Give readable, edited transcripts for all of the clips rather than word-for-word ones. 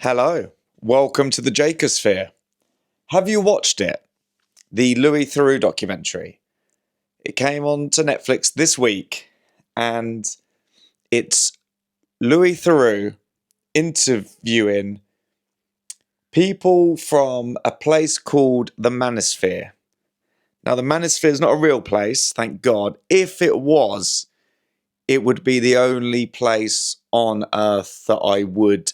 Hello, welcome to the Jacosphere. Have you watched it? The Louis Theroux documentary. It came on to Netflix this week, and it's Louis Theroux interviewing people from a place called the Manosphere. Now, the Manosphere is not a real place, thank God. If it was, it would be the only place on Earth that I would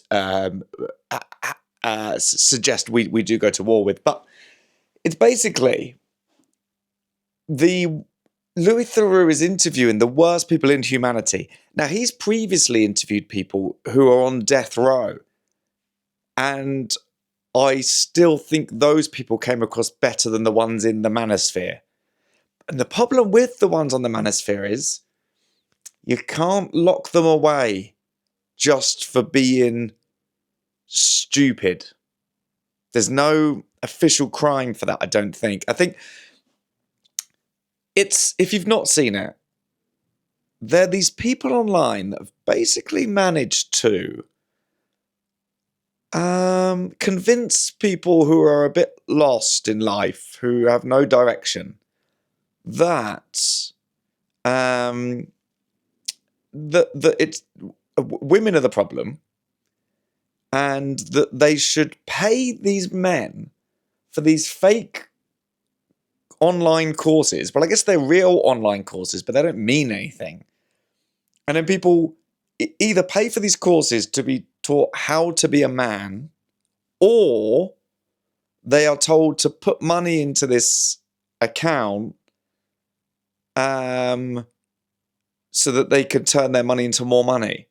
suggest we do go to war with. But it's basically the Louis Theroux is interviewing the worst people in humanity. Now, he's previously interviewed people who are on death row, and I still think those people came across better than the ones in the Manosphere. And the problem with the ones on the Manosphere is you can't lock them away just for being stupid. There's no official crime for that, I don't think. I think it's, if you've not seen it, there are these people online that have basically managed to convince people who are a bit lost in life, who have no direction, that that it's women are the problem, and that they should pay these men for these fake online courses. But I guess they're real online courses, but they don't mean anything. And then people either pay for these courses to be taught how to be a man, or they are told to put money into this account so that they can turn their money into more money.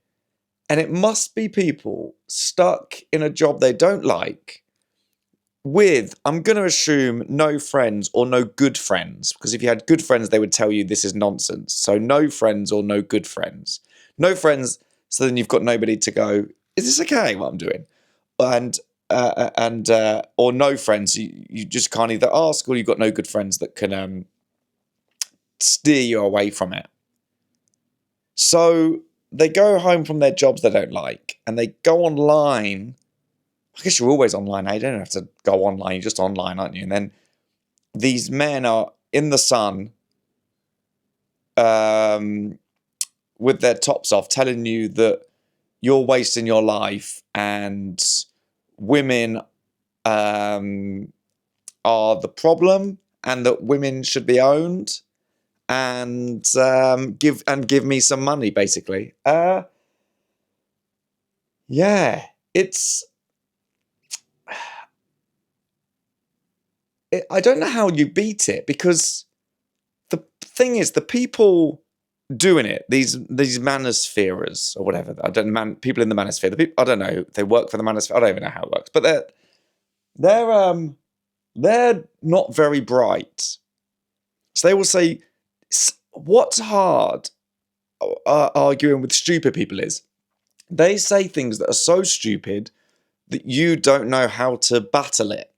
And it must be people stuck in a job they don't like with, I'm going to assume, no friends or no good friends. Because if you had good friends, they would tell you this is nonsense. So no friends or no good friends. No friends, so then you've got nobody to go, is this okay what I'm doing? And or no friends, you just can't either ask, or you've got no good friends that can steer you away from it. So they go home from their jobs they don't like, and they go online. I guess you're always online now. You don't have to go online. You're just online, aren't you? And then these men are in the sun with their tops off, telling you that you're wasting your life, and women are the problem, and that women should be owned, and give me some money, basically. Yeah, I don't know how you beat it, because the thing is, the people doing it, these manospherers or whatever, I don't know, people in the manosphere, the people, I don't know, they work for the manosphere, I don't even know how it works, but they're not very bright. So they will say, what's hard arguing with stupid people is, they say things that are so stupid that you don't know how to battle it,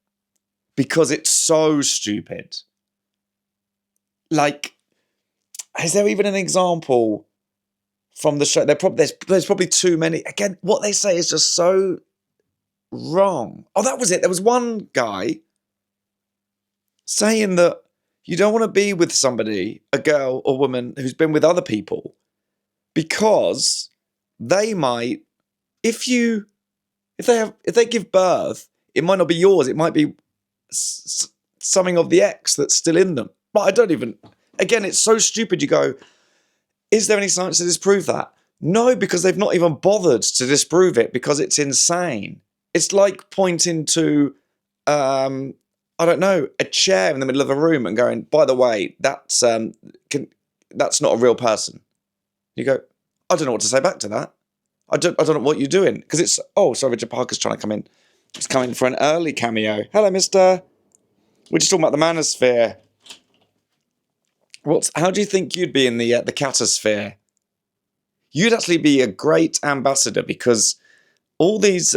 because it's so stupid. Like, is there even an example from the show? There's probably too many. Again, what they say is just so wrong. Oh, that was it. There was one guy saying that you don't want to be with somebody, a girl or woman, who's been with other people, because they might, if they give birth, it might not be yours. It might be something of the ex that's still in them. But I don't even. Again, it's so stupid. You go, is there any science to disprove that? No, because they've not even bothered to disprove it, because it's insane. It's like pointing to, I don't know, a chair in the middle of a room and going, by the way, that's not a real person. You go, I don't know what to say back to that. I don't know what you're doing, because it's, oh, sorry, Richard Parker's trying to come in. He's coming for an early cameo. Hello, mister. We're just talking about the manosphere. How do you think you'd be in the catosphere? You'd actually be a great ambassador, because all these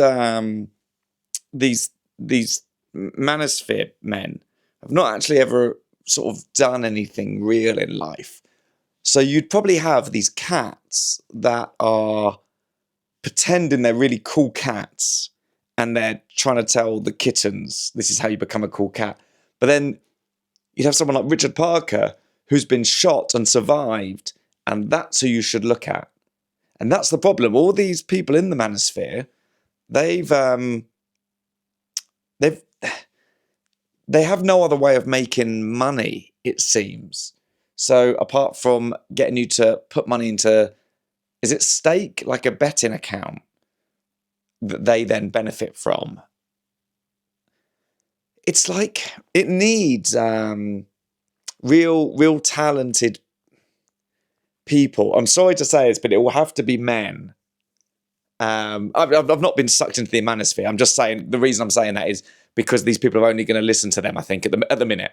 manosphere men have not actually ever sort of done anything real in life. So you'd probably have these cats that are pretending they're really cool cats, and they're trying to tell the kittens this is how you become a cool cat. But then you'd have someone like Richard Parker who's been shot and survived, and that's who you should look at. And that's the problem. All these people in the Manosphere, they have no other way of making money, it seems. So apart from getting you to put money into, is it stake, like a betting account that they then benefit from? It's like it needs real talented people. I'm sorry to say this, but it will have to be men. I've not been sucked into the manosphere. I'm just saying, the reason I'm saying that is because these people are only going to listen to them, I think, at the minute.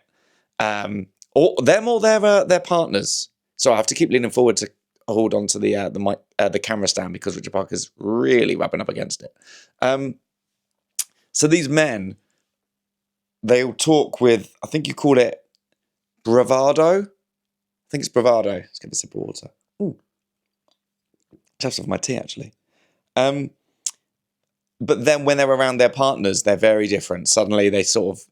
Or them or their partners. So I have to keep leaning forward to hold on to the camera stand because Richard Parker's really rubbing up against it. So these men, they'll talk with, I think you call it bravado. I think it's bravado. Let's get a sip of water. Ooh. Just off my tea, actually. But then when they're around their partners, they're very different. Suddenly they sort of,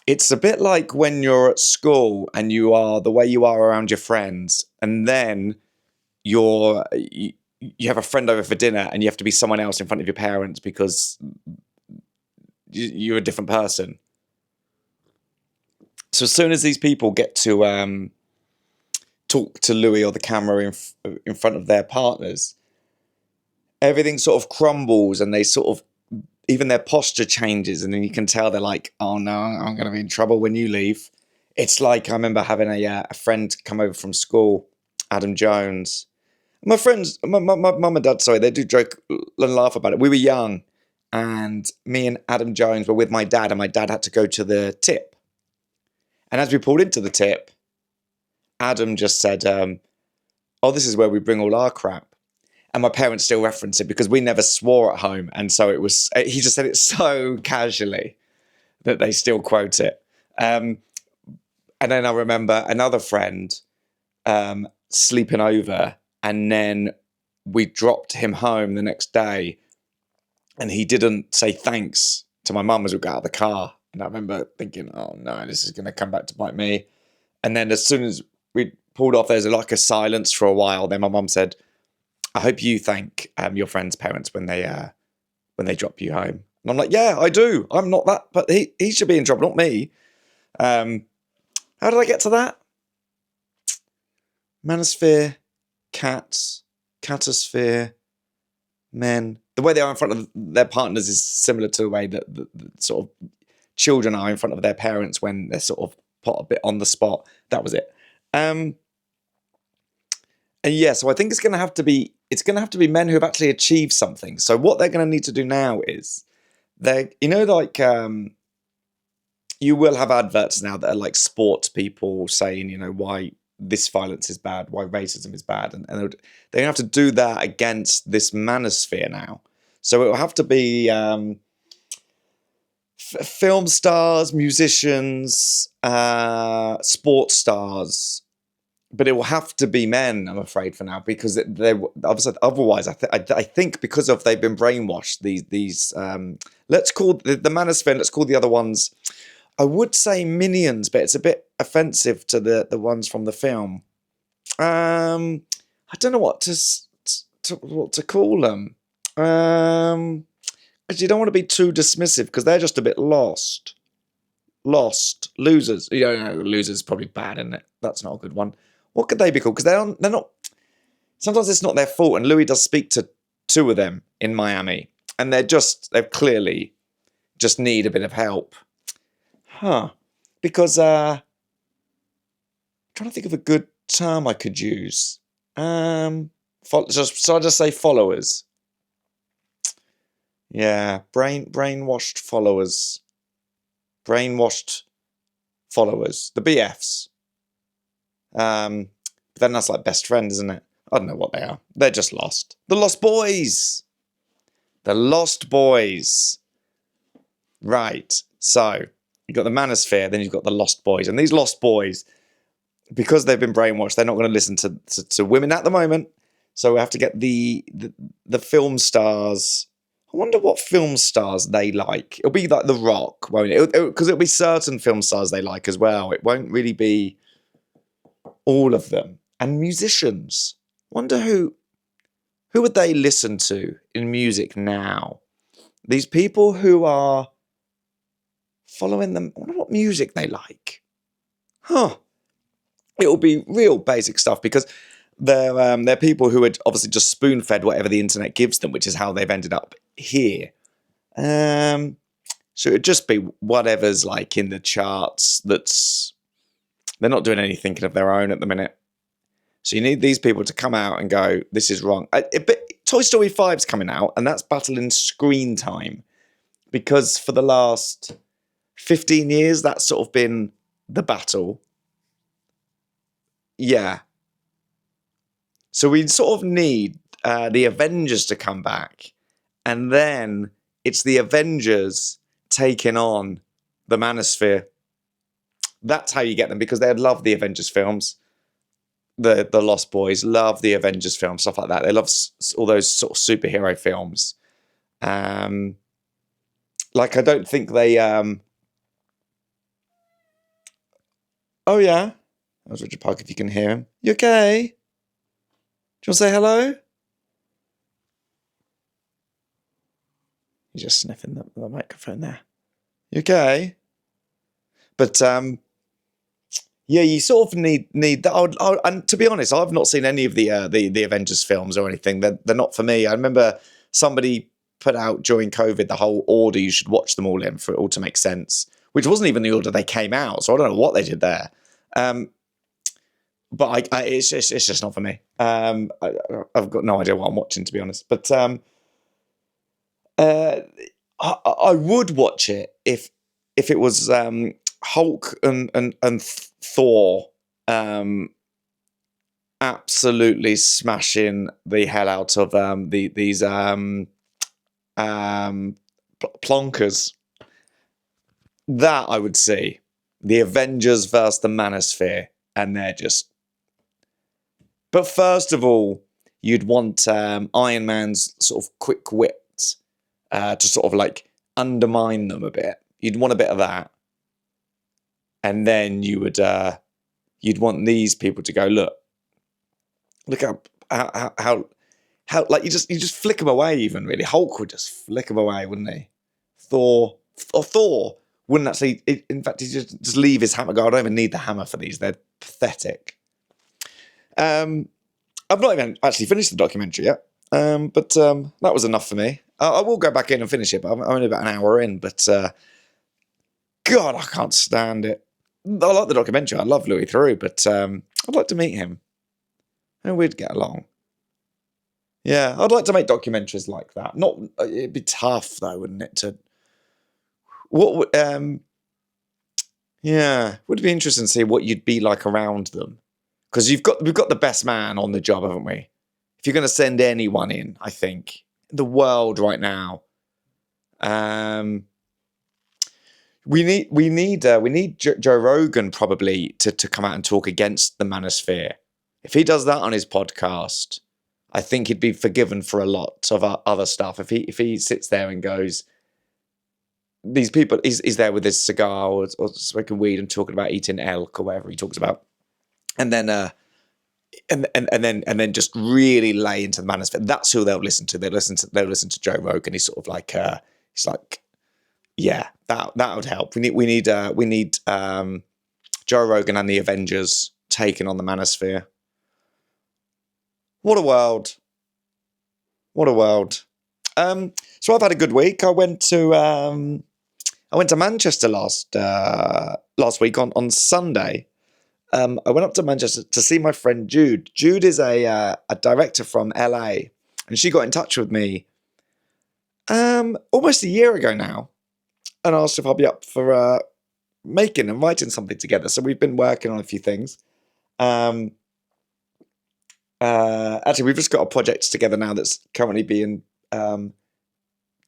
it's a bit like when you're at school and you are the way you are around your friends, and then you have a friend over for dinner and you have to be someone else in front of your parents because you're a different person. So as soon as these people get to talk to Louis or the camera in front of their partners, everything sort of crumbles and they sort of, even their posture changes, and then you can tell they're like, oh no, I'm going to be in trouble when you leave. It's like, I remember having a friend come over from school, Adam Jones. My friends, my mum and dad, sorry, they do joke and laugh about it. We were young, and me and Adam Jones were with my dad, and my dad had to go to the tip. And as we pulled into the tip, Adam just said, oh, this is where we bring all our crap. And my parents still reference it because we never swore at home. And so he just said it so casually that they still quote it. And then I remember another friend sleeping over, and then we dropped him home the next day, and he didn't say thanks to my mum as we got out of the car. And I remember thinking, oh no, this is going to come back to bite me. And then as soon as we pulled off, there's like a silence for a while. Then my mum said, I hope you thank your friend's parents when they drop you home. And I'm like, yeah, I do. I'm not that, but he should be in trouble, not me. How did I get to that? Manosphere, cats, catosphere, men. The way they are in front of their partners is similar to the way that the sort of children are in front of their parents when they're sort of put a bit on the spot. That was it. And yeah, so I think it's going to have to be men who have actually achieved something. So what they're going to need to do now is you will have adverts now that are like sports people saying, why this violence is bad, why racism is bad. And they have to do that against this manosphere now. So it will have to be film stars, musicians, sports stars, but it will have to be men, I'm afraid, for now, because otherwise, I think because they've been brainwashed. These let's call the manosphere. Let's call the other ones. I would say minions, but it's a bit offensive to the ones from the film. I don't know what to call them. You don't want to be too dismissive because they're just a bit lost, losers. Losers is probably bad, isn't it? That's not a good one. What could they be called? Because they're not. Sometimes it's not their fault, and Louis does speak to two of them in Miami, and they clearly just need a bit of help, Because I'm trying to think of a good term I could use. So I just say followers. Yeah, brainwashed followers. Brainwashed followers. The BFs. Then that's like best friend, isn't it? I don't know what they are. They're just lost. The Lost Boys. The Lost Boys. Right. So you've got the Manosphere, then you've got the Lost Boys. And these Lost Boys, because they've been brainwashed, they're not going to listen to women at the moment. So we have to get the film stars, I wonder what film stars they like. It'll be like The Rock, won't it? Because it'll be certain film stars they like as well. It won't really be all of them. And musicians. Wonder who would they listen to in music now? These people who are following them. I wonder what music they like. Huh. It'll be real basic stuff because they're people who are obviously just spoon-fed whatever the internet gives them, which is how they've ended up here. So it'd just be whatever's like in the charts. They're not doing any thinking of their own at the minute. So you need these people to come out and go, this is wrong. But Toy Story 5's coming out, and that's battling screen time. Because for the last 15 years, that's sort of been the battle. Yeah. So we sort of need the Avengers to come back. And then it's the Avengers taking on the Manosphere. That's how you get them, because they'd love the Avengers films. The Lost Boys love the Avengers films, stuff like that. They love all those sort of superhero films. Like, I don't think they... Oh, yeah. That was Richard Park, if you can hear him. You okay? Do you want to say hello? He's just sniffing the microphone there. You okay? But, yeah, you sort of need that. And to be honest, I've not seen any of the Avengers films or anything. They're not for me. I remember somebody put out during COVID the whole order you should watch them all in for it all to make sense, which wasn't even the order they came out. So I don't know what they did there. But it's just not for me. I've got no idea what I'm watching, to be honest. But I would watch it if it was Hulk and Thor absolutely smashing the hell out of these plonkers. That I would see. The Avengers versus the Manosphere, and they're just... But first of all, you'd want Iron Man's sort of quick wit to sort of like undermine them a bit. You'd want a bit of that. And then you would, you'd want these people to go, look how like you just flick them away. Even really, Hulk would just flick them away, wouldn't he? Thor wouldn't actually. In fact, he'd just leave his hammer. Go, I don't even need the hammer for these. They're pathetic. I've not even actually finished the documentary yet. But that was enough for me. I will go back in and finish it, but I'm only about an hour in. But God, I can't stand it. I like the documentary. I love Louis Theroux, but I'd like to meet him. And we'd get along. Yeah, I'd like to make documentaries like that. Not, it'd be tough though, wouldn't it? Yeah, would be interesting to see what you'd be like around them, because we've got the best man on the job, haven't we? If you're going to send anyone in, I think in the world right now, we need Joe Rogan probably to come out and talk against the Manosphere. If he does that on his podcast, I think he'd be forgiven for a lot of other stuff. If he sits there and goes, these people, he's there with his cigar or smoking weed and talking about eating elk or whatever he talks about, and then and then just really lay into the Manosphere. That's who they'll listen to. They'll listen to Joe Rogan. He's sort of like he's like, yeah, that would help. We need Joe Rogan and the Avengers taking on the Manosphere. What a world. What a world. So I've had a good week. I went to Manchester last week on Sunday. I went up to Manchester to see my friend Jude. Jude is a director from LA, and she got in touch with me almost a year ago now, and asked if I'd be up for making and writing something together. So we've been working on a few things. Actually, we've just got a project together now that's currently being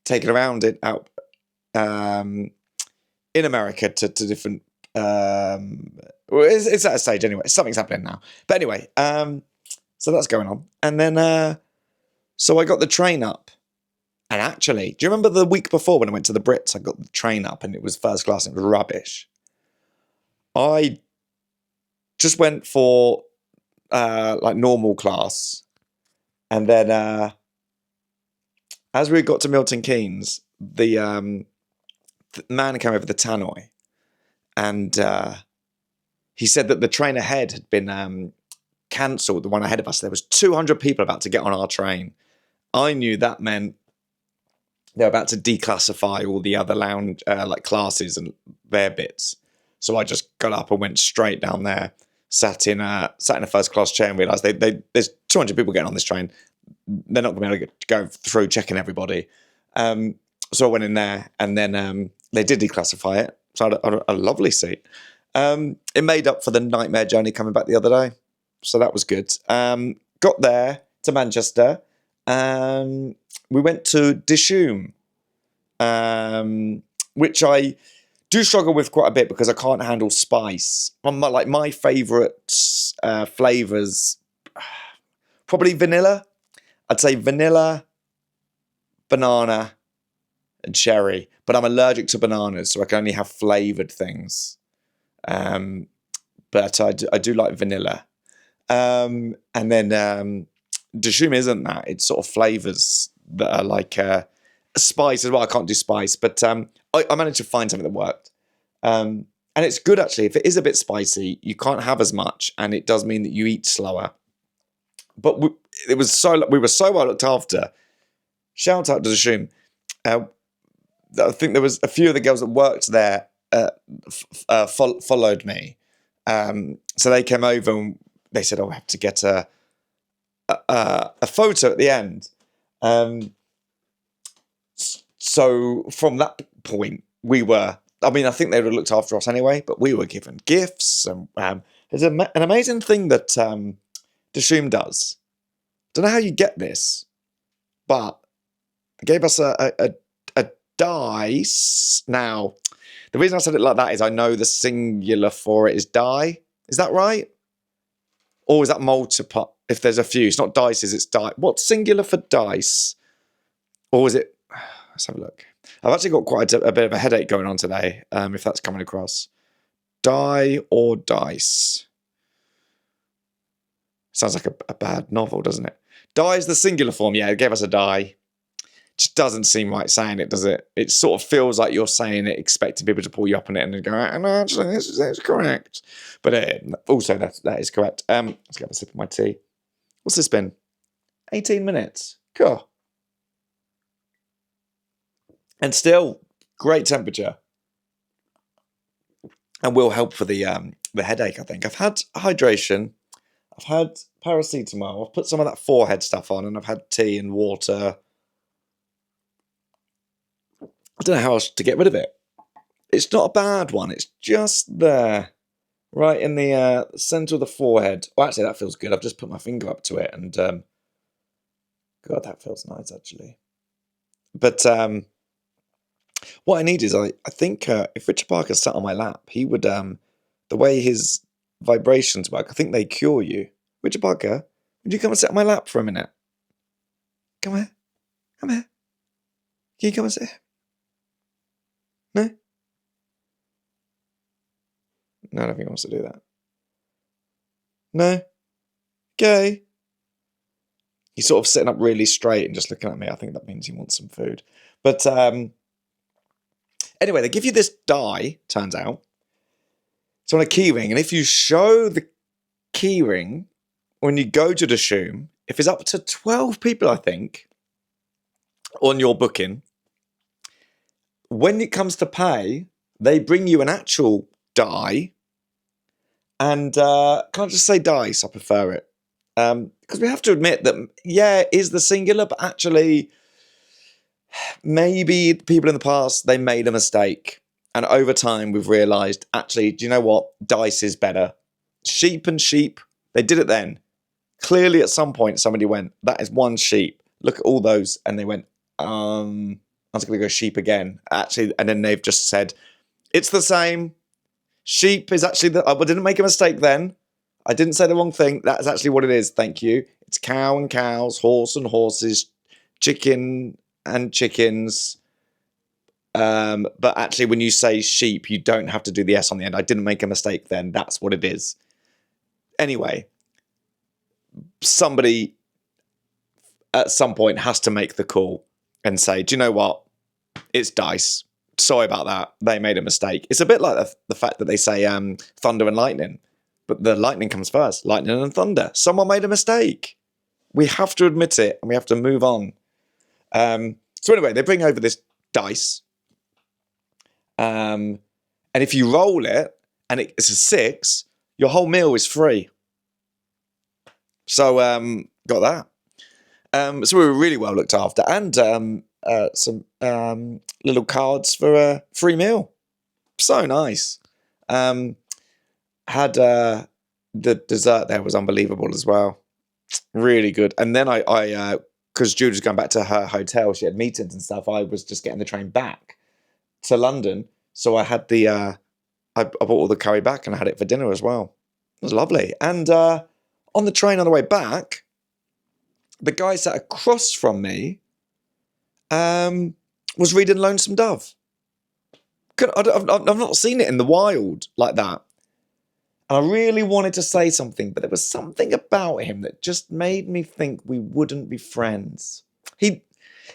taken around out in America to different. It's at a stage anyway. Something's happening now, but anyway, so that's going on. And then, so I got the train up, And actually, do you remember the week before when I went to the Brits, I got the train up and it was first class and it was rubbish? I just went for like normal class. And then as we got to Milton Keynes, the man came over the tannoy and he said that the train ahead had been cancelled, the one ahead of us. There was 200 people about to get on our train. I knew that meant they were about to declassify all the other lounge like classes and their bits. So I just got up and went straight down there, sat in a first class chair and realised there's 200 people getting on this train. They're not going to be able to go through checking everybody. So I went in there and then they did declassify it. So I had a lovely seat. It made up for the nightmare journey coming back the other day. So that was good. Got there to Manchester. We went to Dishoom, which I do struggle with quite a bit because I can't handle spice. My favourite flavours, probably vanilla. I'd say vanilla, banana, and cherry. But I'm allergic to bananas, so I can only have flavoured things. But I do like vanilla. And then Dishoom isn't that. It's sort of flavours that are like spice as well. I can't do spice, but I managed to find something that worked. And it's good, actually. If it is a bit spicy, you can't have as much, and it does mean that you eat slower. But we were so well looked after. Shout out to Dishoom. I think there was a few of the girls that worked there followed me. So they came over and they said, "Oh, we have to get a photo at the end." So from that point, I think they would have looked after us anyway, but we were given gifts. And there's an amazing thing that Dishoom does. Don't know how you get this, but they gave us a dice. Now, the reason I said it like that is I know the singular for it is die. Is that right? Or is that multiple? If there's a few, it's not dices, it's die. What's singular for dice? Or is it? Let's have a look. I've actually got quite a bit of a headache going on today, if that's coming across. Die or dice? Sounds like a bad novel, doesn't it? Die is the singular form. Yeah, it gave us a die. Just doesn't seem right saying it, does it? It sort of feels like you're saying it, expecting people to pull you up on it and go, "No, actually, this is correct." But also, that is correct. Let's get a sip of my tea. What's this been? 18 minutes. Cool. And still, great temperature. And will help for the headache, I think. I've had hydration. I've had paracetamol. I've put some of that forehead stuff on, and I've had tea and water. I don't know how else to get rid of it. It's not a bad one. It's just there, right in the centre of the forehead. Oh, actually, that feels good. I've just put my finger up to it, and God, that feels nice, actually. But what I need is, I think if Richard Parker sat on my lap, he would, the way his vibrations work, I think they cure you. Richard Parker, would you come and sit on my lap for a minute? Come here. Come here. Can you come and sit here? No? No, I don't think he wants to do that. No? Okay. He's sort of sitting up really straight and just looking at me. I think that means he wants some food. But anyway, they give you this die, turns out. It's on a keyring. And if you show the keyring when you go to Dishoom, if it's up to 12 people, I think, on your booking, when it comes to pay, they bring you an actual die. And can I just say dice? I prefer it. Because we have to admit that, yeah, it is the singular, but actually, maybe people in the past, they made a mistake. And over time, we've realised, actually, do you know what? Dice is better. Sheep and sheep, they did it then. Clearly, at some point, somebody went, that is one sheep. Look at all those. And they went, I was going to go sheep again. Actually, and then they've just said, it's the same. Sheep is actually I didn't make a mistake then. I didn't say the wrong thing. That's actually what it is. Thank you. It's cow and cows, horse and horses, chicken and chickens. But actually, when you say sheep, you don't have to do the S on the end. I didn't make a mistake then. That's what it is. Anyway, somebody at some point has to make the call and say, do you know what? It's dice. Sorry about that. They made a mistake. It's a bit like the fact that they say thunder and lightning, but the lightning comes first. Lightning and thunder. Someone made a mistake. We have to admit it, and we have to move on. So anyway, they bring over this dice. And if you roll it, and it's a 6, your whole meal is free. So got that. So we were really well looked after, and some little cards for a free meal. So nice. Had the dessert there was unbelievable as well. Really good. And then I because Jude was going back to her hotel, she had meetings and stuff. I was just getting the train back to London, so I had the I bought all the curry back and I had it for dinner as well. It was lovely. And on the train on the way back, the guy sat across from me was reading Lonesome Dove. I've not seen it in the wild like that. And I really wanted to say something, but there was something about him that just made me think we wouldn't be friends. He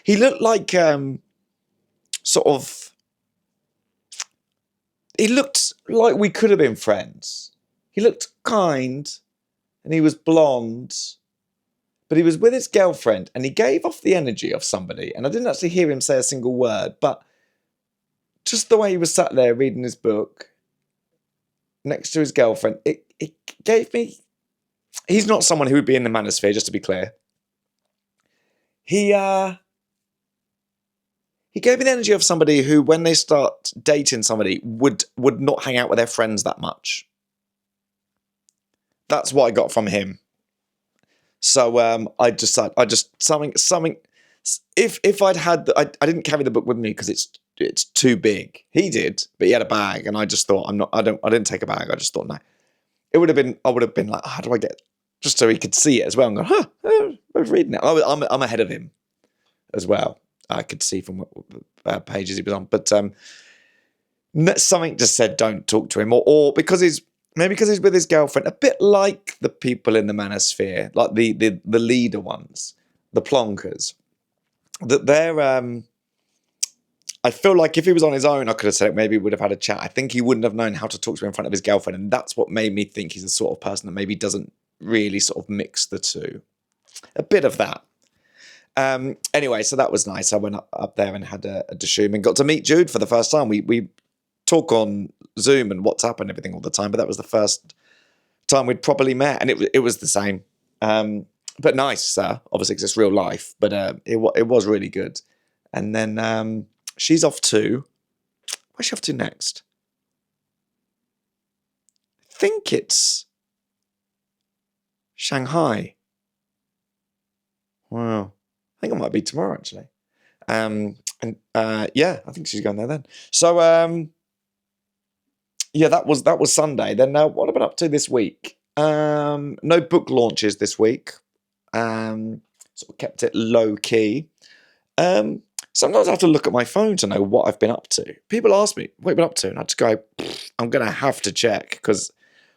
looked like he looked like we could have been friends. He looked kind, and he was blonde, but he was with his girlfriend, and he gave off the energy of somebody, and I didn't actually hear him say a single word, but just the way he was sat there reading his book next to his girlfriend, it gave me... He's not someone who would be in the Manosphere, just to be clear. He gave me the energy of somebody who, when they start dating somebody, would not hang out with their friends that much. That's what I got from him. So I just something. If I'd had, I didn't carry the book with me because it's too big. He did, but he had a bag, and I just thought I didn't take a bag. I just thought no. I would have been like, how do I get, just so he could see it as well and go, I was reading it. I'm ahead of him as well. I could see from what pages he was on, but something just said don't talk to him, or because he's with his girlfriend, a bit like the people in the Manosphere, like the leader ones, the plonkers. That they're I feel like if he was on his own, I could have said it, maybe we would have had a chat. I think he wouldn't have known how to talk to him in front of his girlfriend, and that's what made me think he's the sort of person that maybe doesn't really sort of mix the two. A bit of that. Anyway, so that was nice. I went up there and had a dishoom and got to meet Jude for the first time. We talk on Zoom and WhatsApp and everything all the time, but that was the first time we'd properly met, and it was the same. But nice, obviously, because it's real life, but it was really good. And then she's off to... Where's she off to next? I think it's Shanghai. Wow. I think it might be tomorrow, actually. Yeah, I think she's going there then. So, yeah, that was Sunday. Then what have I been up to this week? No book launches this week. Sort of kept it low key. Sometimes I have to look at my phone to know what I've been up to. People ask me, what have you been up to? And I just go, I'm going to have to check, because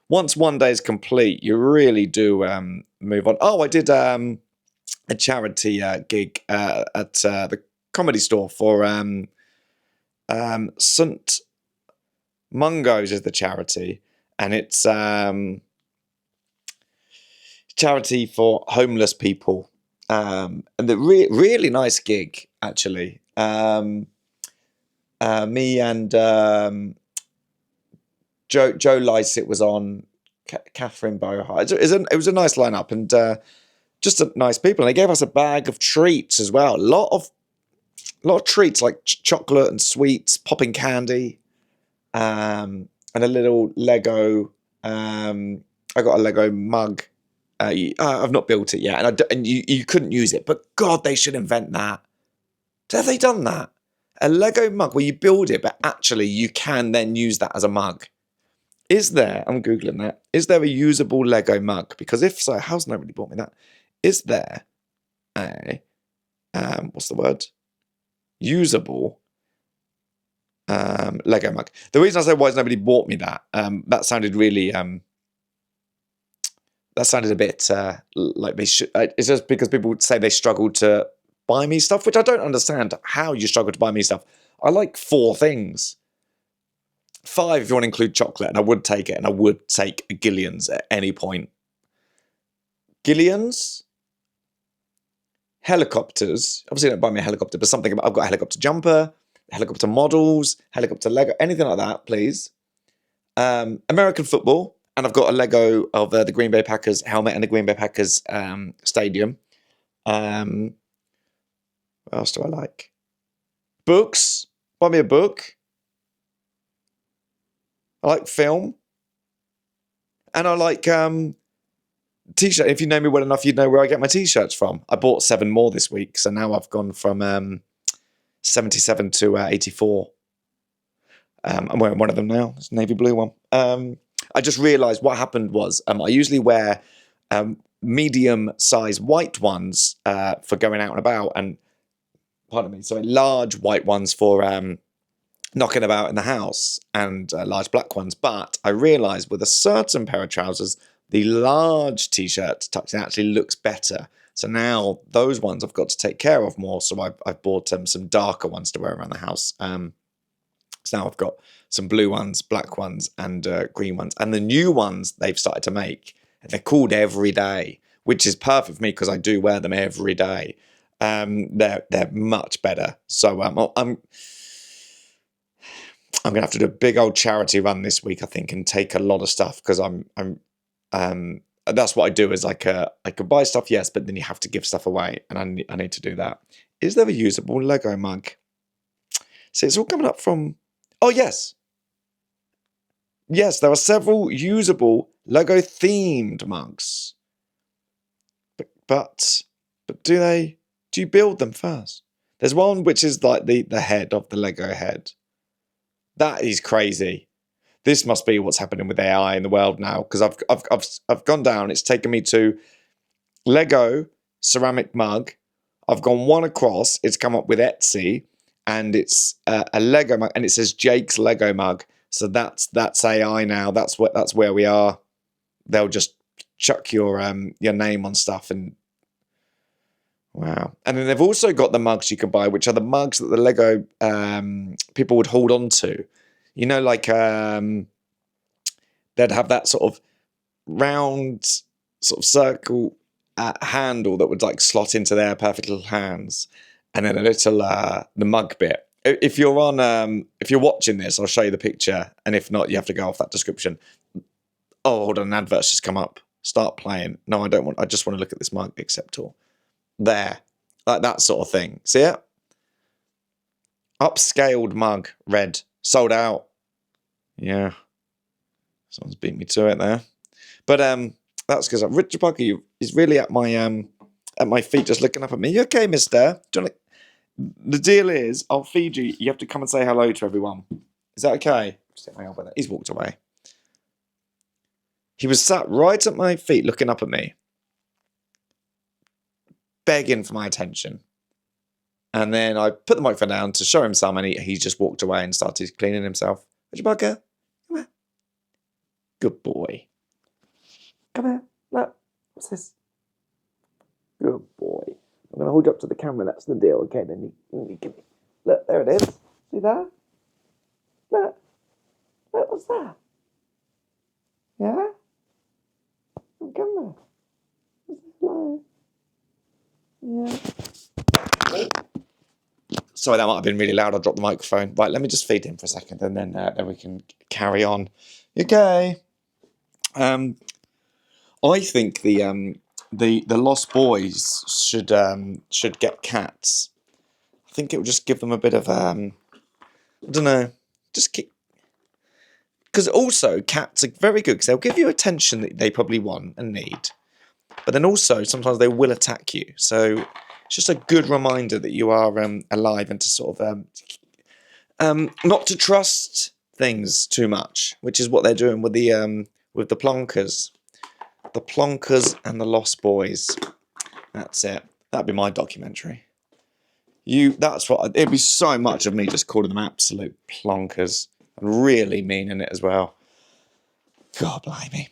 once one day is complete, you really do move on. Oh, I did a charity gig at the Comedy Store for St. Mungo's is the charity, and it's charity for homeless people. And the really nice gig, actually. Me and Joe Lycett was on, Catherine Bohart. It was a nice lineup, and just nice people. And they gave us a bag of treats as well. A lot of treats, like chocolate and sweets, popping candy, and a little Lego. I got a Lego mug. I've not built it yet, and you couldn't use it. But God, they should invent that. Have they done that? A Lego mug where you build it, but actually you can then use that as a mug. Is there, I'm Googling that, is there a usable Lego mug? Because if so, how's nobody bought me that? Is there a, what's the word? usable Lego mug. The reason I say why has nobody bought me that, that sounded really, that sounded a bit like they should. It's just because people would say they struggle to buy me stuff, which I don't understand how you struggle to buy me stuff. I like 4 things. 5 if you want to include chocolate, and I would take it, and I would take a Gillian's at any point. Gillian's? Helicopters. Obviously don't buy me a helicopter, but something about, I've got a helicopter jumper, helicopter models, helicopter Lego, anything like that, please. American football, and I've got a Lego of the Green Bay Packers helmet and the Green Bay Packers stadium. What else do I like? Books. Buy me a book. I like film. And I like t-shirt. If you know me well enough, you'd know where I get my t-shirts from. I bought 7 more this week, so now I've gone from 77 to 84. I'm wearing one of them now. It's a navy blue one. I just realised what happened was I usually wear medium-sized white ones for going out and about, and pardon me, sorry, large white ones for knocking about in the house, and large black ones. But I realised with a certain pair of trousers, the large t-shirt tucked in actually looks better. So now those ones I've got to take care of more. So I've bought some darker ones to wear around the house. So now I've got some blue ones, black ones, and green ones. And the new ones they've started to make, they're called Everyday, which is perfect for me because I do wear them every day. They're much better. So I'm gonna have to do a big old charity run this week, I think, and take a lot of stuff because that's what I do. Is I could buy stuff, yes, but then you have to give stuff away, and I need to do that. Is there a usable Lego mug? See, it's all coming up from. Oh yes, there are several usable Lego themed mugs. But do you build them first? There's one which is like the head of the Lego head. That is crazy. This must be what's happening with AI in the world now, because I've gone down. It's taken me to Lego ceramic mug. I've gone one across. It's come up with Etsy, and it's a Lego mug, and it says Jake's Lego mug. So that's AI now. That's where we are. They'll just chuck your name on stuff, and wow. And then they've also got the mugs you can buy, which are the mugs that the Lego people would hold on to. You know, like they'd have that sort of round, sort of circle handle that would like slot into their perfect little hands, and then a little the mug bit. If you're watching this, I'll show you the picture, and if not, you have to go off that description. Oh, hold on, an advert's just come up. Start playing. No, I don't want. I just want to look at this mug, except all. There, like that sort of thing. See it? Upscaled mug, red, sold out. Yeah, someone's beat me to it there. But that's because Richard Parker is really at my feet, just looking up at me. You okay, Mister? The deal is, I'll feed you. You have to come and say hello to everyone. Is that okay? Just take my elbow there. He's walked away. He was sat right at my feet, looking up at me, begging for my attention. And then I put the microphone down to show him some, and he just walked away and started cleaning himself. Richard Parker, come here. Good boy. Come here. Look. What's this? Good boy. I'm going to hold you up to the camera. That's the deal. Okay, then you give me. Look, there it is. See that? Look. Look, what's that? Yeah? Oh, come here. Yeah. Sorry, that might have been really loud. I dropped the microphone. Right, let me just feed him for a second, and then we can carry on. Okay. I think the Lost Boys should get cats. I think it would just give them a bit of I don't know, just keep. Because also cats are very good because they'll give you attention that they probably want and need, but then also sometimes they will attack you. So it's just a good reminder that you are alive, and to sort of not to trust things too much, which is what they're doing with the plonkers. The Plonkers and the Lost Boys. That's it. That'd be my documentary. That's what it'd be so much of me just calling them absolute plonkers and really meaning it as well. God blimey.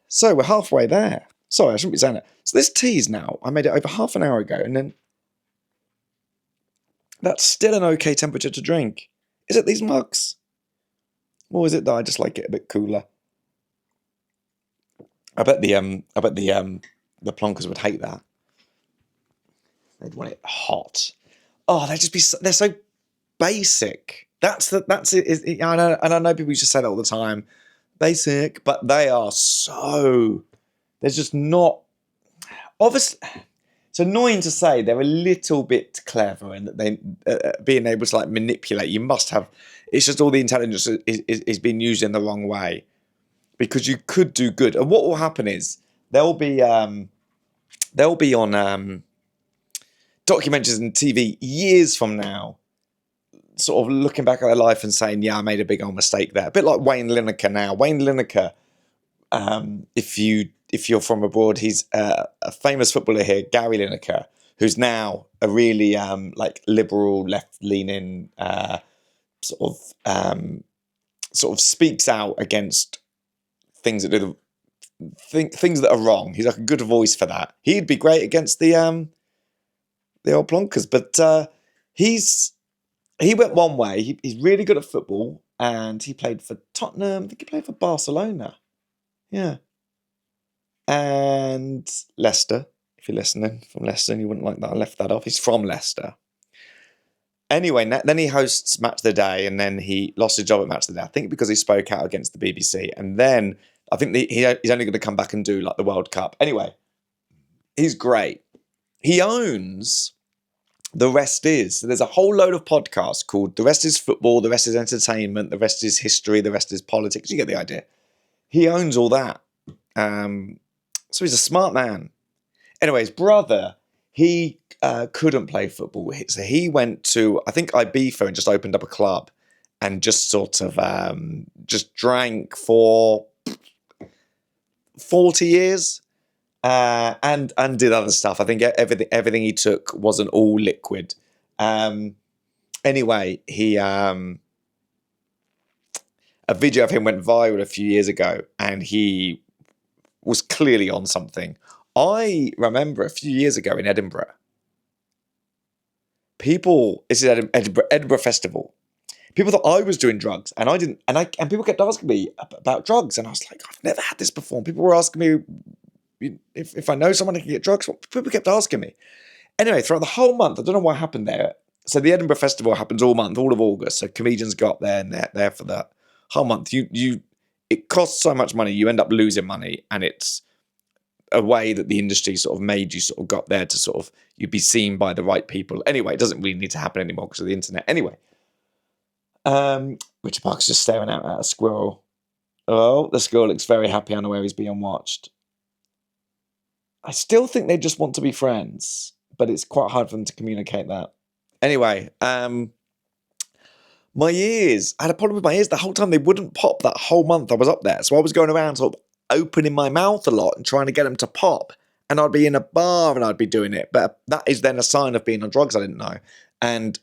So we're halfway there. Sorry, I shouldn't be saying it. So this tea's now, I made it over half an hour ago, and then that's still an okay temperature to drink. Is it these mugs? Or is it that I just like it a bit cooler? I bet the plonkers would hate that. They'd want it hot. Oh, they're so basic. That's it. I know, and I know people used to say that all the time. Basic, but they are so. There's just not. Obviously, it's annoying to say they're a little bit clever and that they being able to like manipulate. You must have. It's just all the intelligence is being used in the wrong way, because you could do good. And what will happen is they'll be on documentaries and TV years from now, sort of looking back at their life and saying, yeah, I made a big old mistake there. A bit like Wayne Lineker now. Wayne Lineker, if you're from abroad, he's a famous footballer here, Gary Lineker, who's now a really like liberal, left-leaning sort of speaks out against things that things that are wrong. He's like a good voice for that. He'd be great against the old plonkers, but he went one way. He's really good at football, and he played for Tottenham. I think he played for Barcelona. Yeah. And Leicester. If you're listening from Leicester and you wouldn't like that, I left that off. He's from Leicester. Anyway, then he hosts Match of the Day, and then he lost his job at Match of the Day, I think because he spoke out against the BBC. And then I think he's only going to come back and do like the World Cup. Anyway, he's great. He owns The Rest Is. So there's a whole load of podcasts called The Rest Is Football, The Rest Is Entertainment, The Rest Is History, The Rest Is Politics. You get the idea. He owns all that. So he's a smart man. Anyway, his brother, he couldn't play football. So he went to, I think, Ibiza and just opened up a club and just sort of just drank for 40 years and did other stuff. I think everything he took wasn't all liquid. Anyway, he a video of him went viral a few years ago, and he was clearly on something. I remember a few years ago in Edinburgh, this is Edinburgh Festival. People thought I was doing drugs, and I didn't. And people kept asking me about drugs, and I was like, I've never had this before. And people were asking me if I know someone who can get drugs. People kept asking me. Anyway, throughout the whole month, I don't know what happened there. So the Edinburgh Festival happens all month, all of August. So comedians go up there and they're there for the whole month. It costs so much money, you end up losing money, and it's a way that the industry sort of made you sort of got there to sort of you'd be seen by the right people. Anyway, it doesn't really need to happen anymore because of the internet. Anyway, Richard Park's just staring out at a squirrel. Oh, the squirrel looks very happy, unaware he's being watched. I still think they just want to be friends, but it's quite hard for them to communicate that. Anyway, my ears. I had a problem with my ears the whole time. They wouldn't pop that whole month I was up there. So I was going around sort of opening my mouth a lot and trying to get them to pop. And I'd be in a bar and I'd be doing it. But that is then a sign of being on drugs, I didn't know. And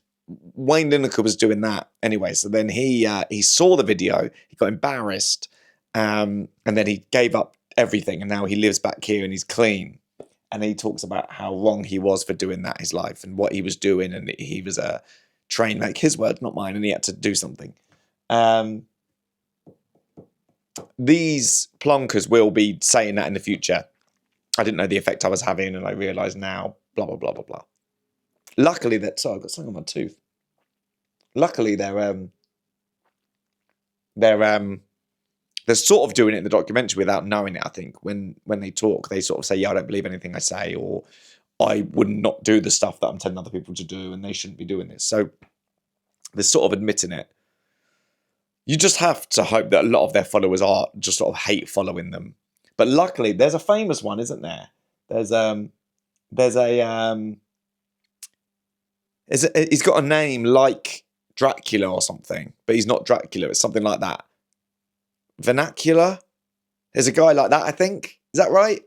Wayne Lineker was doing that anyway. So then he saw the video, he got embarrassed, and then he gave up everything. And now he lives back here and he's clean. And he talks about how wrong he was for doing that in his life and what he was doing. And he was trained, like his words, not mine, and he had to do something. These plonkers will be saying that in the future. I didn't know the effect I was having, and I realise now, blah, blah, blah, blah, blah. Luckily, I've got something on my tooth. Luckily, they're sort of doing it in the documentary without knowing it, I think. When they talk, they sort of say, yeah, I don't believe anything I say, or I would not do the stuff that I'm telling other people to do, and they shouldn't be doing this. So they're sort of admitting it. You just have to hope that a lot of their followers are just sort of hate following them. But luckily, there's a famous one, isn't there? He's got a name like Dracula or something, but he's not Dracula. It's something like that. Vernacular? There's a guy like that, I think. Is that right?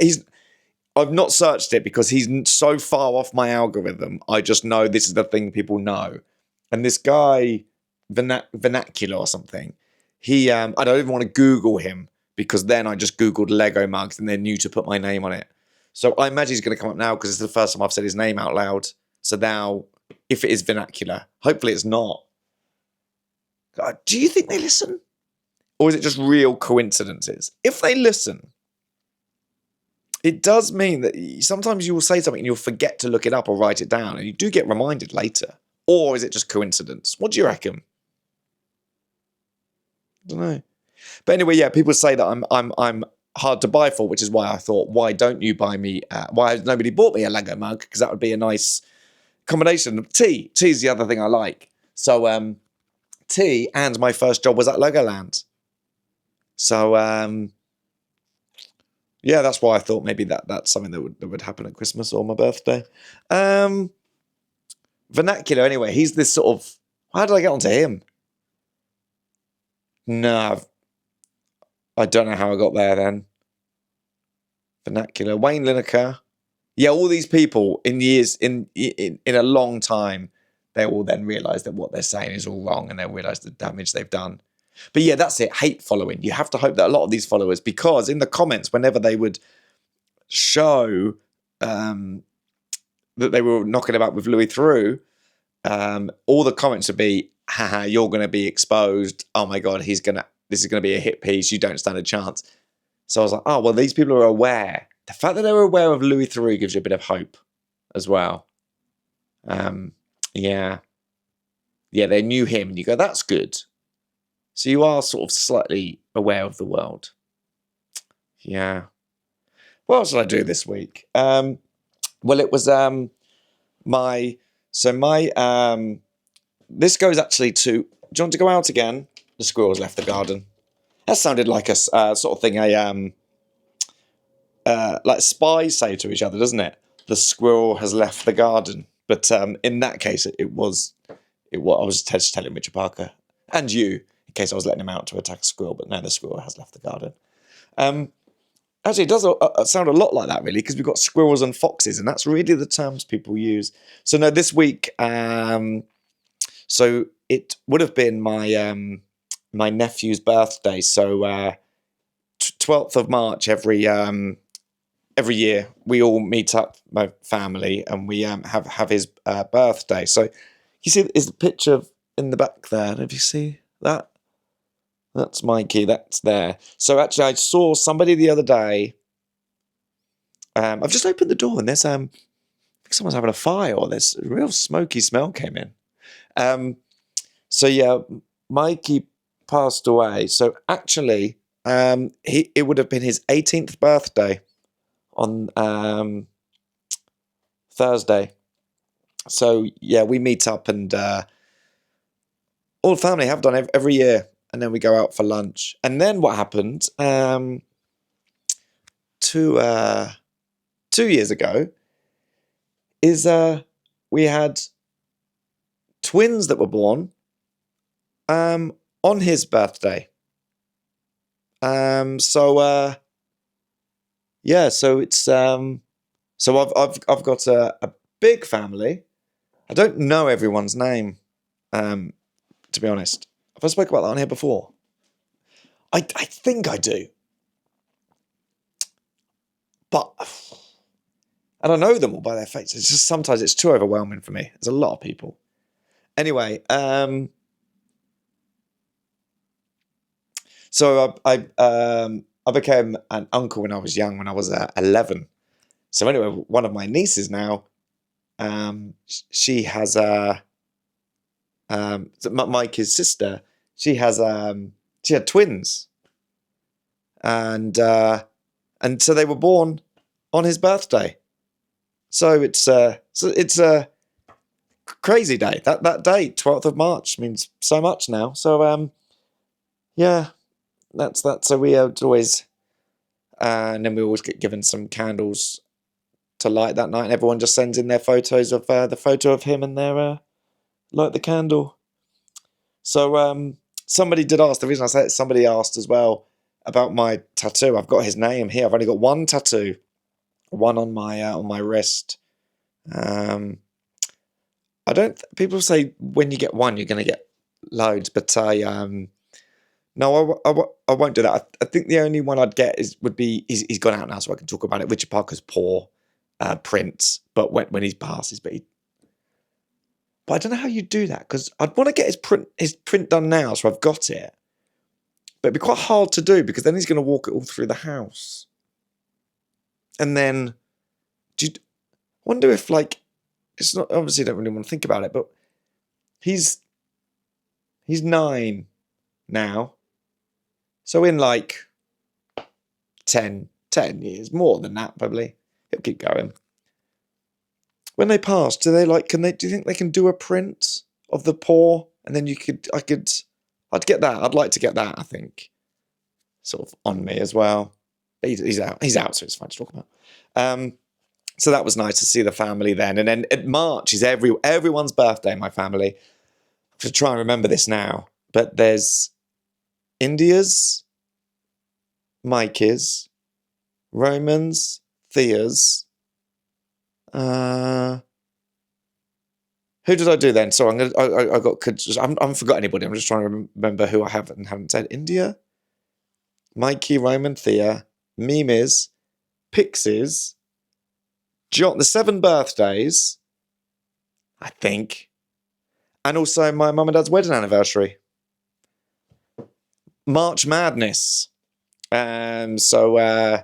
I've not searched it because he's so far off my algorithm. I just know this is the thing people know. And this guy, Vernacular or something, he, I don't even want to Google him because then I just Googled Lego mugs and they knew to put my name on it. So I imagine he's going to come up now because it's the first time I've said his name out loud. So now, if it is Vernacular, hopefully it's not. Do you think they listen? Or is it just real coincidences? If they listen, it does mean that sometimes you will say something and you'll forget to look it up or write it down, and you do get reminded later. Or is it just coincidence? What do you reckon? I don't know. But anyway, yeah, people say that I'm hard to buy for, which is why I thought, why don't you buy me? Why has nobody bought me a Lego mug? Because that would be a nice combination of tea. Tea's the other thing I like. So tea, and my first job was at Legoland. So yeah, that's why I thought maybe that's something that would happen at Christmas or my birthday. Vernacular, anyway, he's this sort of. How did I get onto him? No, I don't know how I got there then. Vernacular, Wayne Lineker. Yeah, all these people in a long time, they will then realise that what they're saying is all wrong, and they'll realise the damage they've done. But yeah, that's it. Hate following. You have to hope that a lot of these followers, because in the comments, whenever they would show that they were knocking about with Louis Theroux, all the comments would be, haha, you're going to be exposed. Oh my God, this is going to be a hit piece. You don't stand a chance. So I was like, oh, well, these people are aware. The fact that they're aware of Louis Theroux gives you a bit of hope as well. Yeah. Yeah, they knew him. And you go, that's good. So you are sort of slightly aware of the world. Yeah. What else did I do this week? Well, it was this goes actually to, do you want to go out again? The squirrels left the garden. That sounded like a sort of thing like spies say to each other, doesn't it? The squirrel has left the garden. But in that case, it was I was just telling Richard Parker and you, in case I was letting him out to attack a squirrel, but no, the squirrel has left the garden. Actually, it does sound a lot like that, really, because we've got squirrels and foxes, and that's really the terms people use. So no, this week, so it would have been my my nephew's birthday. So 12th of March every year we all meet up, my family, and we have his birthday. So you see, is the picture in the back there? Have you see that? That's Mikey. That's there. So actually, I saw somebody the other day. I've just opened the door, and there's I think someone's having a fire, or there's a real smoky smell came in. So yeah, Mikey passed away. So actually, it would have been his 18th birthday on Thursday. So yeah, we meet up, and all the family have done every year, and then we go out for lunch. And then what happened 2 years ago is we had twins that were born on his birthday. Yeah, so it's so I've got a big family. I don't know everyone's name, to be honest. Have I spoken about that on here before? I think I do, but I don't know them all by their faces. It's just sometimes it's too overwhelming for me. There's a lot of people. Anyway, so I became an uncle when I was young, when I was 11. So anyway, one of my nieces now, she has Mike's sister. She had twins, and so they were born on his birthday. So it's a crazy day. That day, 12th of March, means so much now. So yeah, that's that. So we always, and then we always get given some candles to light that night, and everyone just sends in their photos of the photo of him, and they light the candle. So somebody did ask. The reason I say it, somebody asked as well about my tattoo. I've got his name here. I've only got one tattoo one on my wrist. I don't. People say when you get one, you're going to get loads, but no, I won't do that. I think the only one I'd get would be he's gone out now, so I can talk about it. Richard Parker's Paw, Prince, but when he passes, but I don't know how you do that, because I'd want to get his print done now, so I've got it. But it'd be quite hard to do, because then he's going to walk it all through the house, and then do you wonder if, like, it's not, obviously don't really want to think about it, but he's 9 now, so in like 10 years, more than that probably, he'll keep going. When they pass, do you think they can do a print of the paw, and then I'd get that. I'd like to get that, I think, sort of on me as well. But he's out, so it's fine to talk about. So that was nice to see the family then. And then March is everyone's birthday in my family. I have to try and remember this now. But there's India's, Mikey's, Roman's, Thea's. Who did I do then? So I'm forgot anybody. I'm just trying to remember who I haven't said. India, Mikey, Roman, Thea, Mimi's, Pixies, John. The 7 birthdays, I think, and also my mum and dad's wedding anniversary. March Madness. So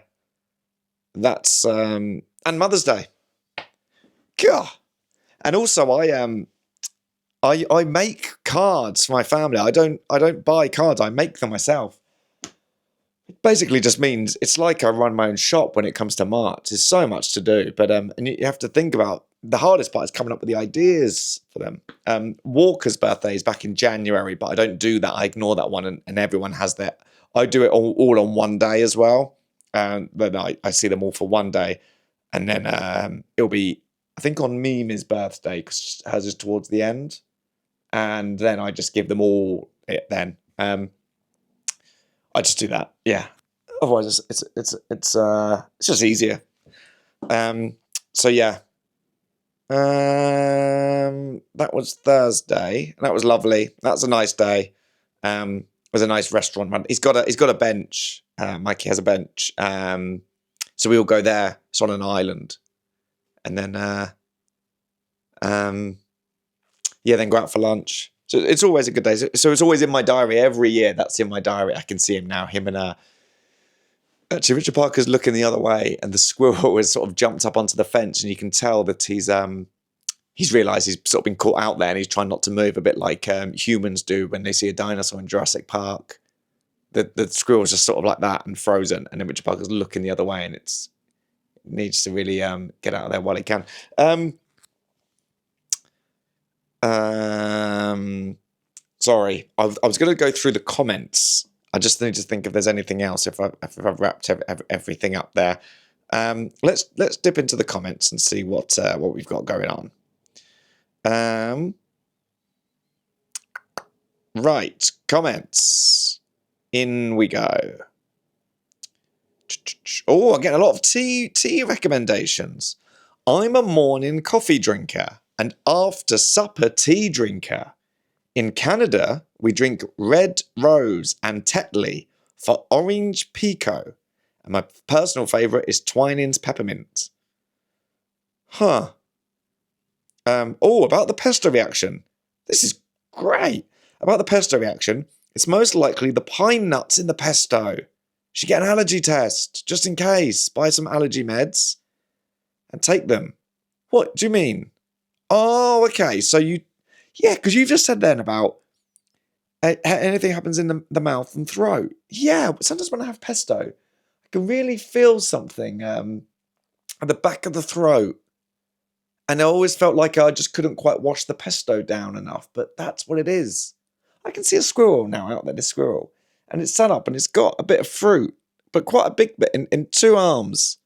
that's and Mother's Day. God. And also I make cards for my family. I don't buy cards, I make them myself. It basically just means it's like I run my own shop when it comes to March. There's so much to do, but and you have to think about, the hardest part is coming up with the ideas for them. Walker's birthday is back in January, but I don't do that. I ignore that one, and everyone has that. I do it all on one day as well. But I see them all for one day, and then it'll be, I think, on Mimi's birthday, because hers is towards the end, and then I just give them all it then. I just do that, yeah. Otherwise, it's just easier. So yeah. That was Thursday. That was lovely. That's a nice day. It was a nice restaurant. He's got a bench. Mikey has a bench. So we all go there. It's on an island, and then then go out for lunch. So it's always a good day. So it's always in my diary every year. That's in my diary. I can see him now. Him and actually, Richard Parker's looking the other way, and the squirrel has sort of jumped up onto the fence, and you can tell that he's realised he's sort of been caught out there, and he's trying not to move, a bit like humans do when they see a dinosaur in Jurassic Park. The squirrel's just sort of like that and frozen, and then Richard Parker's looking the other way, and it needs to really get out of there while it can. Sorry, I was going to go through the comments. I just need to think if there's anything else, if I've wrapped everything up there. Let's dip into the comments and see what we've got going on. Right, comments. In we go. Oh, I'm getting a lot of tea recommendations. I'm a morning coffee drinker and after supper tea drinker. In Canada, we drink Red Rose and Tetley for Orange Pico. And my personal favourite is Twinings Peppermint. Huh. About the pesto reaction. This is great. About the pesto reaction, it's most likely the pine nuts in the pesto. Should get an allergy test, just in case. Buy some allergy meds and take them. What do you mean? Oh, okay. So because you've just said then about anything happens in the mouth and throat. Yeah, but sometimes when I have pesto, I can really feel something at the back of the throat. And I always felt like I just couldn't quite wash the pesto down enough, but that's what it is. I can see a squirrel now out there, this squirrel. And it's sat up and it's got a bit of fruit, but quite a big bit in 2 arms,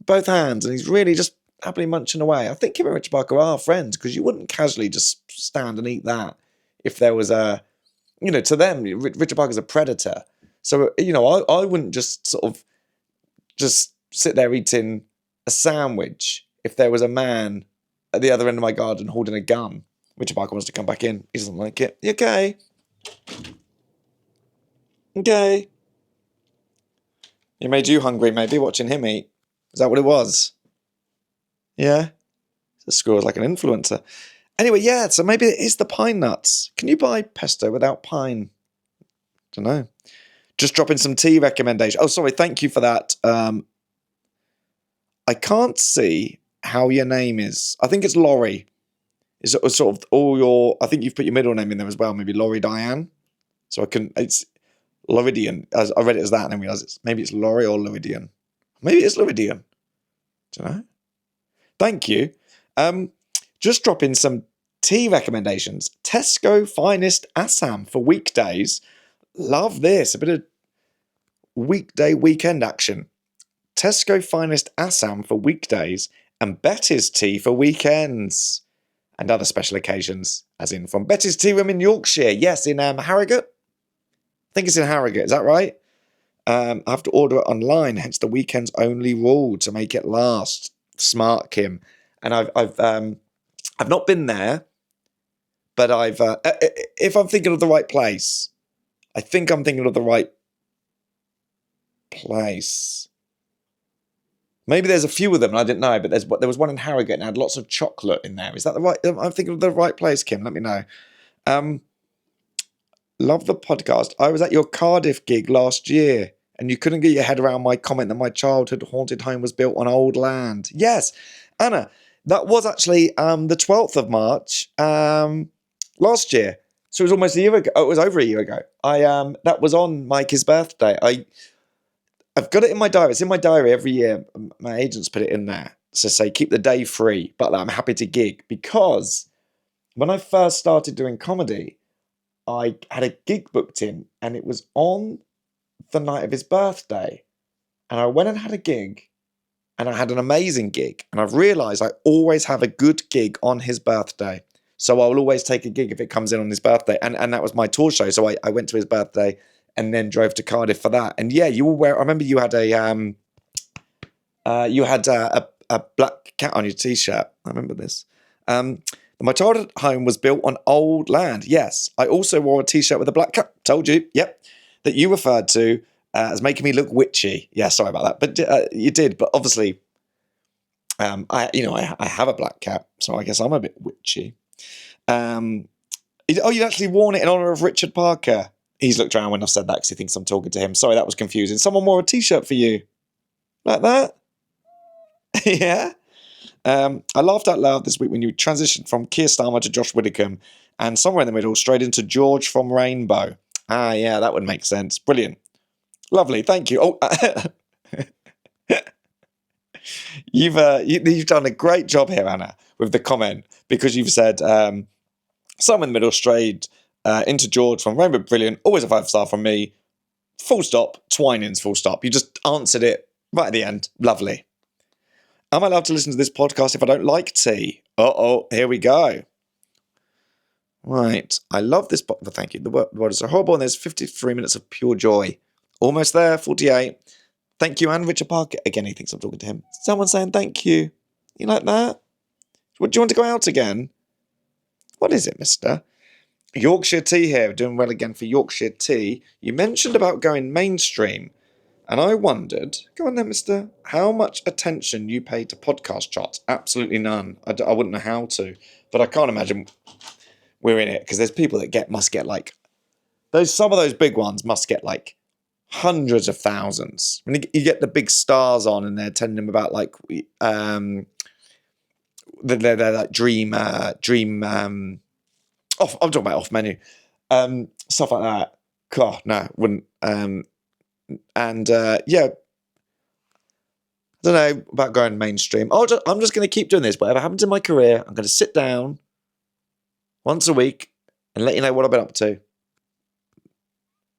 both hands, and he's really just happily munching away. I think him and Richard Parker are friends, because you wouldn't casually just stand and eat that if there was to them, Richard Parker's a predator. So, I wouldn't just sort of just sit there eating a sandwich if there was a man at the other end of my garden holding a gun. Richard Parker wants to come back in. He doesn't like it. You okay? Okay. It made you hungry, maybe, watching him eat. Is that what it was? Yeah? The squirrel's like an influencer. Anyway, yeah, so maybe it is the pine nuts. Can you buy pesto without pine? Don't know. Just dropping some tea recommendation. Oh, sorry, thank you for that. I can't see how your name is. I think it's Laurie. Is it sort of all your... I think you've put your middle name in there as well. Maybe Laurie Diane. So I can... It's Loridian. I read it as that and then realised maybe it's Laurie or Loridian. Maybe it's Loridian. Don't know. Thank you. Just drop in some tea recommendations. Tesco Finest Assam for weekdays. Love this. A bit of weekday weekend action. Tesco Finest Assam for weekdays and Betty's Tea for weekends and other special occasions, as in from Betty's Tea Room in Yorkshire. Yes, in Harrogate. I think it's in Harrogate. Is that right? I have to order it online, hence the weekends only rule to make it last. Smart, Kim. And I've not been there, but if I'm thinking of the right place, I think I'm thinking of the right place. Maybe there's a few of them and I didn't know, but there was one in Harrogate and had lots of chocolate in there. Is that the right? I'm thinking of the right place, Kim. Let me know. Love the podcast. I was at your Cardiff gig last year and you couldn't get your head around my comment that my childhood haunted home was built on old land. Yes, Anna, that was actually the 12th of March last year. So it was almost a year ago. Oh, it was over a year ago. That was on Mikey's birthday. I've got it in my diary. It's in my diary every year. My agents put it in there to say keep the day free, but I'm happy to gig because when I first started doing comedy, I had a gig booked in and it was on the night of his birthday. And I went and had a gig and I had an amazing gig. And I've realised I always have a good gig on his birthday. So I will always take a gig if it comes in on his birthday. And that was my tour show. So I went to his birthday and then drove to Cardiff for that. And yeah, you were I remember you had a black cat on your t-shirt. I remember this. My childhood home was built on old land. Yes, I also wore a t-shirt with a black cat. Told you, yep, that you referred to as making me look witchy. Yeah, sorry about that, but you did. But obviously, I have a black cat, so I guess I'm a bit witchy. You'd actually worn it in honour of Richard Parker. He's looked around when I've said that because he thinks I'm talking to him. Sorry, that was confusing. Someone wore a t-shirt for you. Like that? Yeah? I laughed out loud this week when you transitioned from Keir Starmer to Josh Widdicombe and somewhere in the middle straight into George from Rainbow. Ah, yeah, that would make sense. Brilliant. Lovely, thank you. Oh, you've done a great job here, Anna, with the comment because you've said somewhere in the middle straight into George from Rainbow. Brilliant. Always a 5-star from me. Full stop. Twinings, full stop. You just answered it right at the end. Lovely. Am I allowed to listen to this podcast if I don't like tea? Uh-oh, here we go. Right. I love this podcast. Thank you. The word is so horrible and there's 53 minutes of pure joy. Almost there, 48. Thank you, and Richard Parker. Again, he thinks I'm talking to him. Someone saying thank you. You like that? Do you want to go out again? What is it, mister? Yorkshire Tea here. Doing well again for Yorkshire Tea. You mentioned about going mainstream. And I wondered, go on then, mister, how much attention you pay to podcast charts? Absolutely none. I wouldn't know how to. But I can't imagine we're in it because there's people that must get like... Some of those big ones must get like hundreds of thousands. When you get the big stars on and they're telling them about like... they're like dream... I'm talking about off menu. Stuff like that. God, no, wouldn't... yeah, I don't know about going mainstream. I'm just going to keep doing this. Whatever happens in my career, I'm going to sit down once a week and let you know what I've been up to.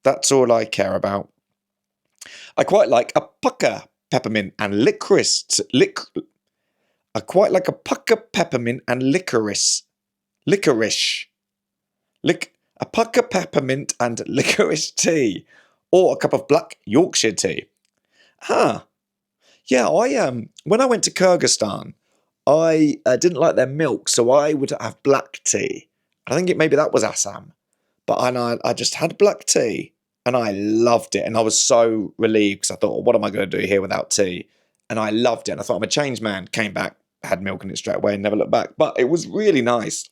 That's all I care about. I quite like a pucker peppermint and licorice. I quite like a pucker peppermint and licorice. A pucker peppermint and licorice tea. Or a cup of black Yorkshire tea. Huh. Yeah, I when I went to Kyrgyzstan, I didn't like their milk, so I would have black tea. I think maybe that was Assam, but I just had black tea and I loved it, and I was so relieved because I thought, well, what am I going to do here without tea? And I loved it. And I thought I'm a changed man. Came back, had milk in it straight away, and never looked back. But it was really nice.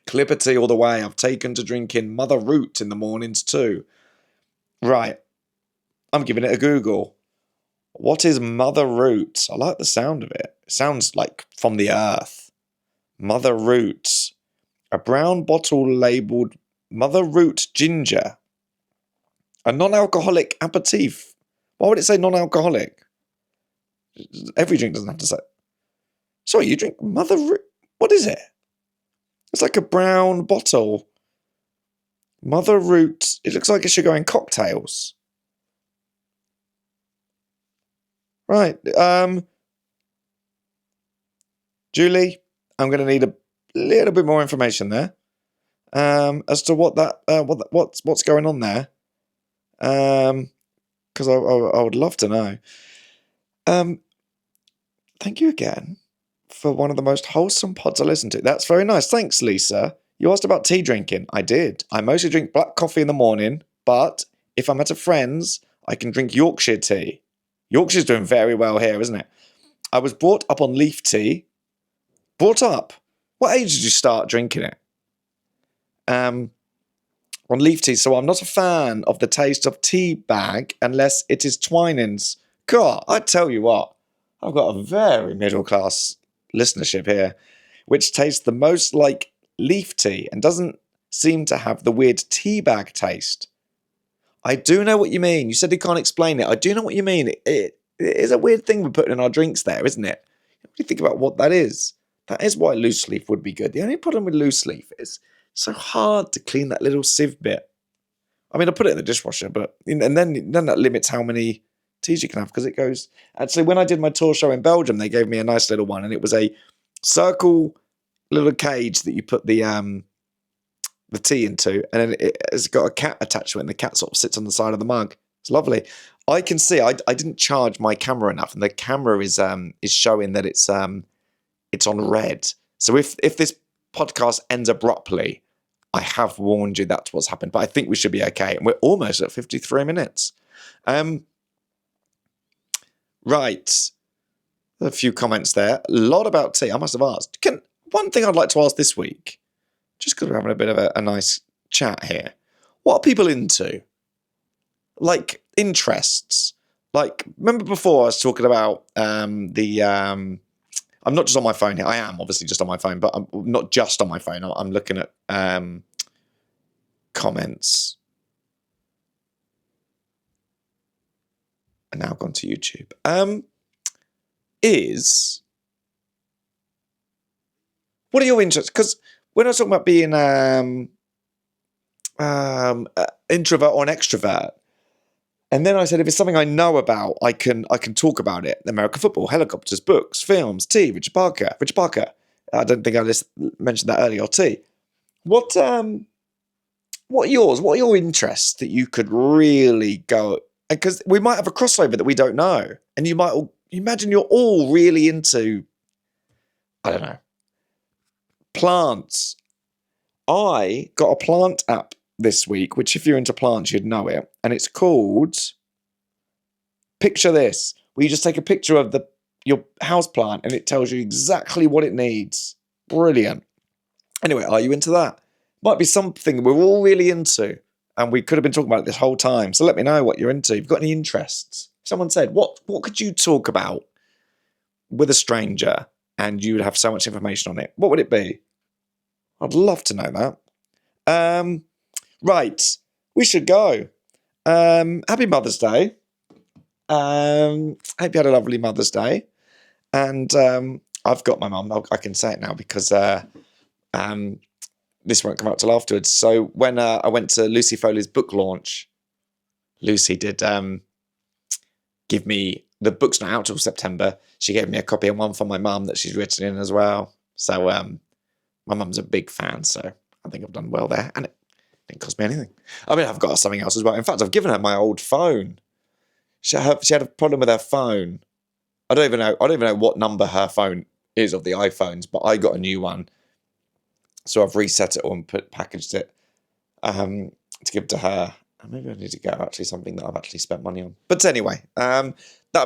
Clipper tea all the way. I've taken to drinking Mother Root in the mornings too. Right, I'm giving it a Google. What is Mother Root? I like the sound of it. It sounds like from the earth. Mother Root. A brown bottle labelled Mother Root Ginger. A non-alcoholic aperitif. Why would it say non-alcoholic? Every drink doesn't have to say. Sorry, you drink Mother Root? What is it? It's like a brown bottle. Mother Root. It looks like it should go in cocktails. Right. Julie, I'm going to need a little bit more information there as to what's going on there. Because I would love to know. Thank you again for one of the most wholesome pods I listen to. That's very nice. Thanks, Lisa. You asked about tea drinking. I did. I mostly drink black coffee in the morning, but if I'm at a friend's, I can drink Yorkshire tea. Yorkshire's doing very well here, isn't it? I was brought up on leaf tea. Brought up? What age did you start drinking it? On leaf tea, so I'm not a fan of the taste of tea bag unless it is Twinings. God, I tell you what, I've got a very middle class listenership here, which tastes the most like leaf tea and doesn't seem to have the weird tea bag taste. I do know what you mean. You said you can't explain it. I do know what you mean. It is a weird thing we're putting in our drinks there, isn't it? When you think about what that is why loose leaf would be good. The only problem with loose leaf is it's so hard to clean that little sieve bit. I mean, I put it in the dishwasher, but and then that limits how many teas you can have because it goes. Actually, when I did my tour show in Belgium, they gave me a nice little one, and it was a circle little cage that you put the tea into, and then it's got a cat attached to it, and the cat sort of sits on the side of the mug. It's lovely. I can see. I didn't charge my camera enough, and the camera is showing that it's on red. So if this podcast ends abruptly, I have warned you that's what's happened. But I think we should be okay, and we're almost at 53 minutes. Right. A few comments there. A lot about tea. I must have asked. One thing I'd like to ask this week, just because we're having a bit of a nice chat here. What are people into? Like, interests. Like, remember before I was talking about I'm not just on my phone here. I am obviously just on my phone, but I'm not just on my phone. I'm looking at comments. And now I've gone to YouTube. What are your interests? Because when I was talking about being introvert or an extrovert, and then I said if it's something I know about, I can talk about it. American football, helicopters, books, films, tea. Richard Parker. I don't think I mentioned that earlier. Or tea. What are yours? What are your interests that you could really go? Because we might have a crossover that we don't know, and you might imagine you're all really into, I don't know, plants. I got a plant app this week, which if you're into plants, you'd know it. And it's called, picture this, where you just take a picture of your house plant and it tells you exactly what it needs. Brilliant. Anyway, are you into that? Might be something we're all really into. And we could have been talking about it this whole time. So let me know what you're into. If you've got any interests. Someone said, what could you talk about with a stranger and you would have so much information on it? What would it be? I'd love to know that. Right, we should go. Happy Mother's Day. Hope you had a lovely Mother's Day. And I've got my mum. I can say it now because this won't come out till afterwards. So when I went to Lucy Foley's book launch, Lucy did give me, the book's not out till September. She gave me a copy and one for my mum that she's written in as well. So my mum's a big fan, so I think I've done well there. And it didn't cost me anything. I mean, I've got something else as well. In fact, I've given her my old phone. She had a problem with her phone. I don't even know what number her phone is of the iPhones, but I got a new one. So I've reset it all and packaged it to give to her. Maybe I need to get actually something that I've actually spent money on. But anyway, that'd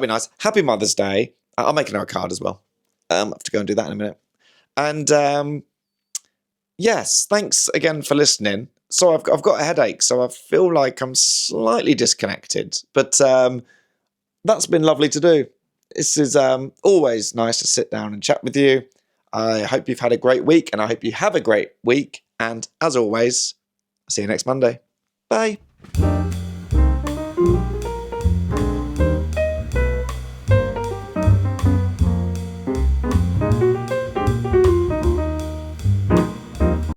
be nice. Happy Mother's Day. I'll make her a card as well. I have to go and do that in a minute. And yes, thanks again for listening. So I've got a headache, so I feel like I'm slightly disconnected. But that's been lovely to do. This is always nice to sit down and chat with you. I hope you've had a great week, and I hope you have a great week. And as always, see you next Monday. Bye.